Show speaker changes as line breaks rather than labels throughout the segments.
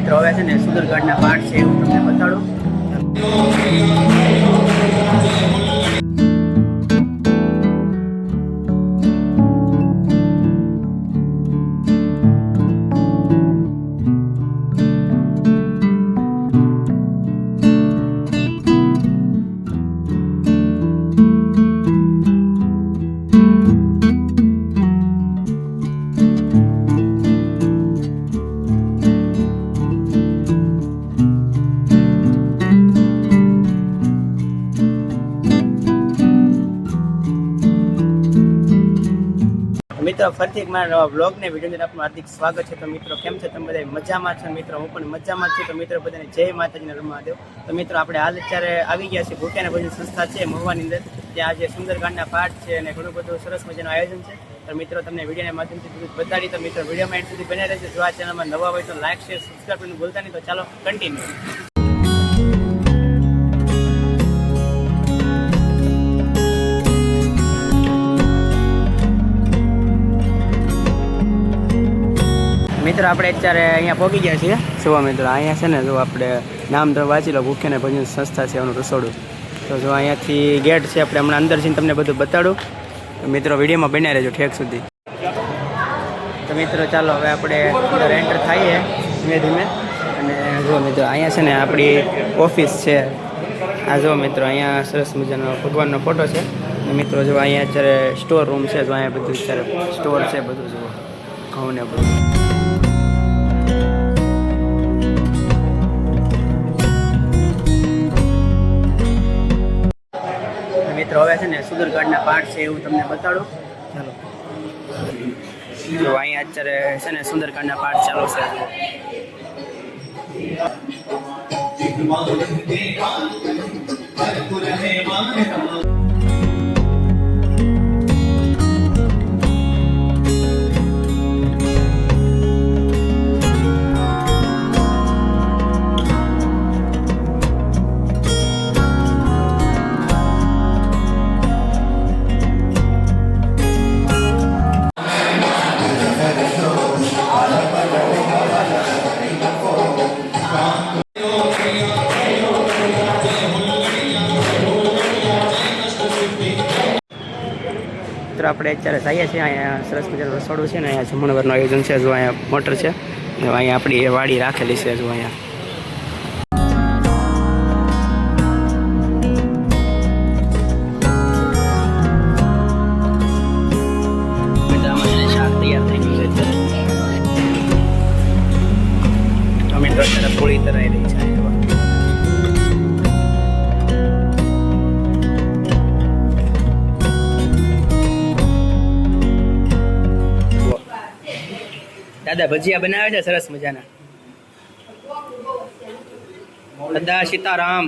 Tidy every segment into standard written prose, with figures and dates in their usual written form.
મિત્રો હવે છે ને સુંદરગઢના પાઠ છે હું તમને બતાડું. મિત્રો ફરીથી એક મારા નવા બ્લોગ ને વિડીયો અંદર આપનું હાર્દિક સ્વાગત છે. તો મિત્રો કેમ છે તમે બધા મજામાં છો? મિત્રો હું પણ મજામાં છું. તો મિત્રો બધાને જય માતાજીને રમાદેવ. તો મિત્રો આપણે હાલ અત્યારે આવી ગયા છીએ ભૂખ્યાના ભોજન સંસ્થા છે મહુવાની અંદર. ત્યાં આજે સુંદરકાંડના પાઠ છે અને ઘણું બધું સરસ મજાનું આયોજન છે. તો મિત્રો તમને વિડીયોના માધ્યમથી બધું બતાડી. તો મિત્રો વિડીયોમાં એન્ડ સુધી બન્યા રહેજો. જો આ ચેનલમાં નવા હોય તો લાઈક શેર સબસ્ક્રાઈબ કરવાનું ભૂલતા નહીં. તો ચાલો કન્ટિન્યુ. મિત્રો આપણે અત્યારે અહીંયા પહોંચી ગયા છીએ. જોવા મિત્રો અહીંયા છે ને જો આપણે નામ તો વાંચી લો, ભૂખ્યાના ભોજન સંસ્થા છે એનું રસોડું. તો જો અહીંયાથી ગેટ છે, આપણે હમણાં અંદર જઈને તમને બધું બતાડું. મિત્રો વિડીયોમાં બન્યા રહેજો ઠેક સુધી. તો મિત્રો ચાલો હવે આપણે અંદર એન્ટર થઈએ ધીમે ધીમે. અને જો મિત્રો અહીંયા છે ને આપણી ઓફિસ છે. આ જો મિત્રો અહીંયા સરસ મજાનો ભગવાનનો ફોટો છે. મિત્રો જો અહીંયા અત્યારે સ્ટોર રૂમ છે. જો અહીંયા બધું અત્યારે સ્ટોર છે, બધું જુઓ ઘઉં ને બધું. મિત્રો હવે છે ને સુંદરગઢના પાઠ છે એવું તમને બતાડું. ચાલો જો અહીંયા અત્યારે છે ને સુંદરકાંડના પાઠ ચાલુ છે. આપણે અત્યારે જઈએ છીએ. અહીંયા સરસ મજાનું રસોડું છે ને અહીંયા જમણવારનું આયોજન છે. જો અહીંયા મોટર છે, અહીંયા આપણી વાડી રાખેલી છે. જો અહીંયા શાક તૈયાર થઈ ગયું છે. ટમેટો અત્યારે પૂરી તરાઈ રહી છે. દાદા ભજીયા બનાવે છે સરસ મજાના. દાદા સીતારામ.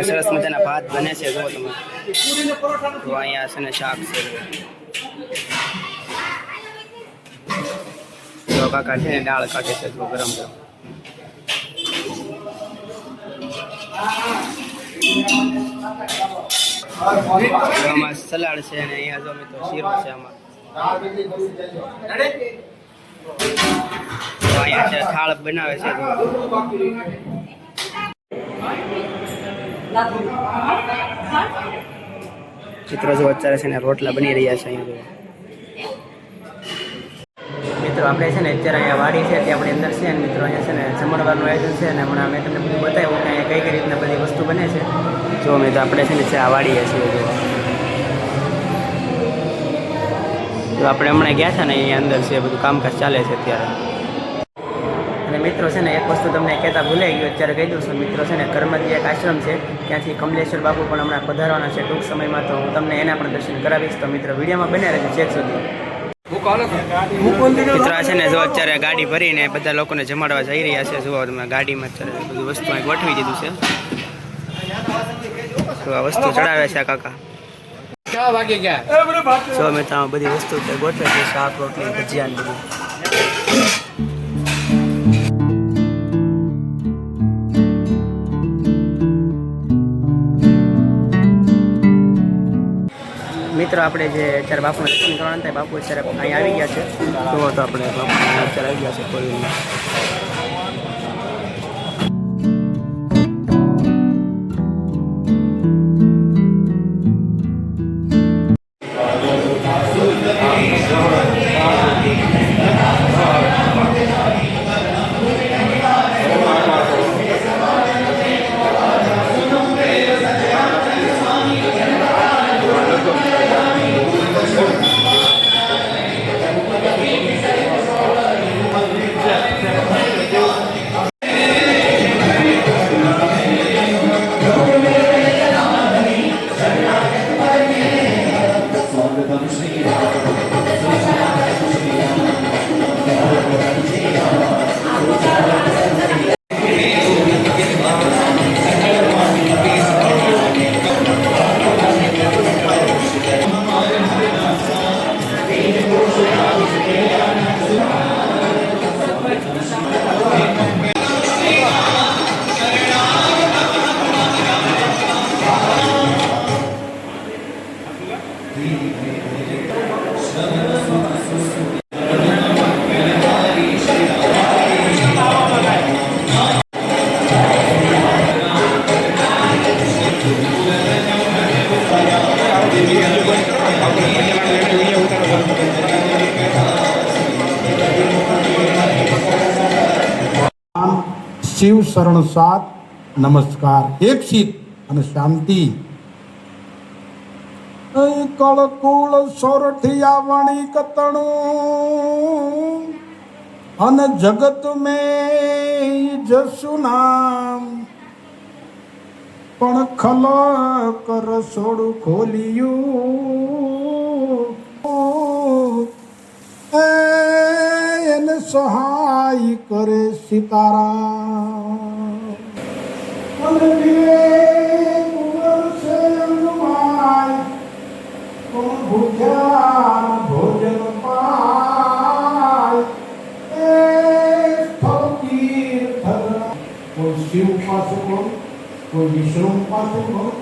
સરસ મજાના ભાત બને છે. જો તમે અહીંયા છે ને શાક છે. કાકા છે ને દાળ કાઢે છે. જો ગરમ ગરમ આમાં સલાડ છે અને અહીંયા જો મિત્રો શીરો છે. આમાં અહીંયા છે થાળ બનાવે છે. મિત્રો જો અત્યારે છે ને રોટલા બની રહ્યા છે. અહીંયા જો મિત્રો આપણે છે ને અત્યારે અહીંયા વાડી છે ત્યાં આપણી અંદર છે. અને મિત્રો અહીંયા છે ને જમણવારનું આયોજન છે. અને હમણાં મેં તમને બધું બતાવ્યું કે અહીંયા કઈ કઈ રીતના બધી વસ્તુ બને છે. જો મિત્રો આપણે છે ને આ વાડીએ છીએ. જો આપણે હમણાં ગયા છે ને અહીંયા અંદર છે બધું કામકાજ ચાલે છે અત્યારે. અને મિત્રો છે ને એક વસ્તુ તમને કહેતા ભૂલાઈ ગયું, અત્યારે કહી દઉં છું. મિત્રો છે ને કર્મજી એક આશ્રમ છે, ત્યાંથી કમલેશ્વર બાપુ પણ હમણાં પધારવાના છે ટૂંક સમયમાં. તો હું તમને એના પણ દર્શન કરાવીશ. તો મિત્રો વિડીયોમાં બન્યા રહેજો છેક સુધી. મિત્રો છે ને જો અત્યારે ગાડી ભરીને બધા લોકોને જમાડવા જઈ રહ્યા છે. જુઓ તમે ગાડીમાં અત્યારે બધું વસ્તુ અહીં ગોઠવી દીધું છે. તો આ વસ્તુ ચડાવે છે કાકા. જો મેં ત્યાં બધી વસ્તુ ગોઠવે છે, શાક રોટલી ભજીયા ને બધું. મિત્રો આપણે જે અત્યારે બાપુને દર્શન કરવાના હતા બાપુ અત્યારે અહીં આવી ગયા છે તો આપણે બાપુ અત્યારે આવી ગયા છે કોઈ
શિવ શરણ સાત નમસ્કાર એક શીત અને શાંતિ કળકુળ સોરઠિયા વણી કતણું અને જગત મેં જસુ નામ પણ ખલક રસોડું ખોલ્યું એને સહાય કરે સીતારામ અને ભોજન પાય કોઈ શિવ ઉપાસક હોય કોઈ વિષ્ણુ ઉપાસક હોય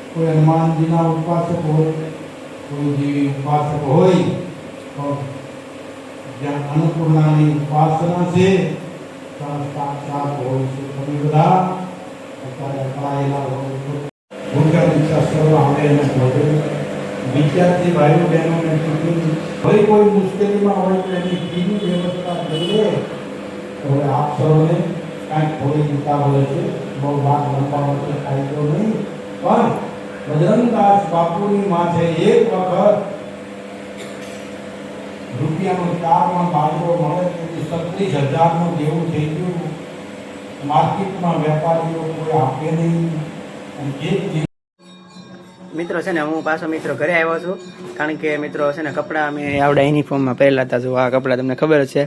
કોઈ હનુમાનજીના ઉપાસક હોય કોઈ દેવી ઉપાસક હોય તો જ્યાં અન્નપૂર્ણાની ઉપાસના છે ત્યાં સાક્ષાત હોય છે તમે બધા અત્યારે અપાયેલા હોય તો ભૂખ્યા દીક્ષા કરવા આવે એને ભોજન વિદ્યાર્થી ભાઈઓ બહેનોને ટિફિન ભાઈ કોઈ મુશ્કેલીમાં હોય તો એની ફીની વ્યવસ્થા કરીએ તો હવે આપ સૌને કાંઈક થોડી ચિંતા હોય છે બહુ વાત લંબાવવાનો ફાયદો નહીં પણ બજરંગદાસ બાપુની માથે એક વખત રૂપિયાનો 4 બાજરો મળે તેથી 36,000નું દેવું થઈ ગયું માર્કેટમાં વેપારીઓ કોઈ આપે નહીં અને એક
મિત્રો છે ને હું પાછો મિત્રો ઘરે આવ્યો છું કારણ કે મિત્રો છે ને કપડાં અમે આવડા યુનિફોર્મમાં પહેરેલા હતા જો આ કપડાં તમને ખબર જ છે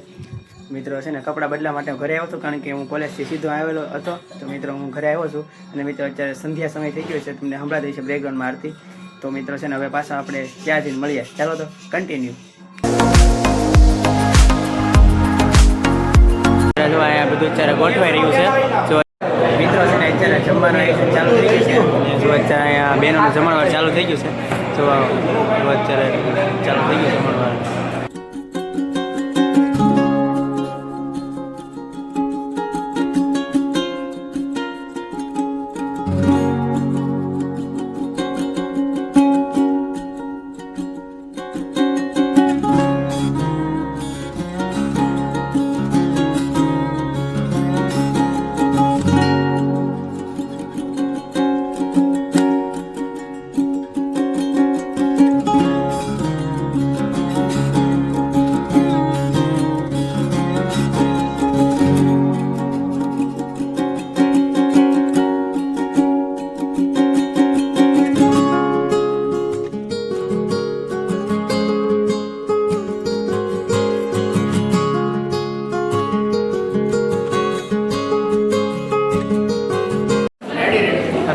મિત્રો છે ને કપડાં બદલા માટે હું ઘરે આવ્યો હતો કારણ કે હું કોલેજથી સીધો આવેલો હતો તો મિત્રો હું ઘરે આવ્યો છું અને મિત્રો અત્યારે સંધ્યા સમય થઈ ગયો છે તમને સંભળાતી છે બ્રેકગ્રાઉન્ડમાં આરતી તો મિત્રો છે ને હવે પાછા આપણે ત્યાં જઈને મળીએ ચાલો તો કન્ટિન્યુ જો અહીંયા બધું અત્યારે ગોઠવાઈ રહ્યું છે જો મિત્રો છે ને અત્યારે જમવાનું આયોજન ચાલુ થઈ ગયું છે જો અત્યારે અહીંયા બહેનોનું જમણવાર ચાલુ થઈ ગયું છે જો અત્યારે ચાલુ થઈ ગયું જમણવાર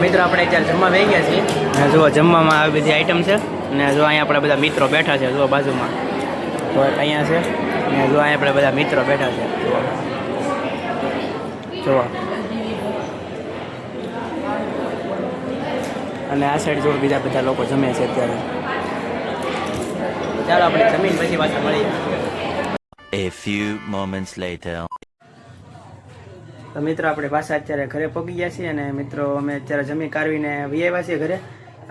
મિત્રો આપણે અત્યારે જમવા બેસી ગયા છીએ અને જો જમવામાં આવી બધી આઈટમ છે અને જો અહીંયા આપણા બધા મિત્રો બેઠા છે જો બાજુમાં તો અહીંયા છે અને જો અહીંયા આપણે બધા મિત્રો બેઠા છે જો અને આ સાઈડ જો બીજા બધા લોકો જમે છે અત્યારે ચાલો આપણે જમીન પછી પાછા મળીએ.
A few moments later.
તો મિત્રો આપણે પાછા અત્યારે ઘરે પહોંચી ગયા છીએ અને મિત્રો અમે અત્યારે જમી કારવીને વી આવ્યા છીએ ઘરે.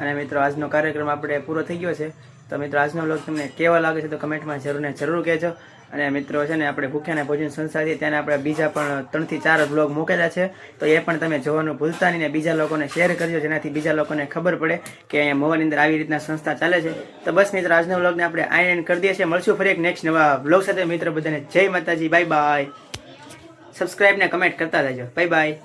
અને મિત્રો આજનો કાર્યક્રમ આપણે પૂરો થઈ ગયો છે. તો મિત્રો આજનો વ્લોગ તમને કેવો લાગે છે તો કમેન્ટમાં જરૂર કહેજો. અને મિત્રો છે ને આપણે ભૂખ્યાના ભોજન સંસ્થાથી ત્યાં આપણે બીજા પણ 3 થી 4 વ્લોગ મૂકેલા છે. તો એ પણ તમે જોવાનું ભૂલતા નહીં ને બીજા લોકોને શેર કરજો, જેનાથી બીજા લોકોને ખબર પડે કે અહીંયા મોવાની અંદર આવી રીતના સંસ્થા ચાલે છે. તો બસ મિત્રો આજના વ્લોગને આપણે આ એન્ડ કરી દઈએ છીએ. મળશું ફરી એક નેક્સ્ટ નવા વ્લોગ સાથે. મિત્રો બધાને જય માતાજી, બાય બાય. સબસ્ક્રાઈબ ને કમેન્ટ કરતા રહેજો. Bye bye.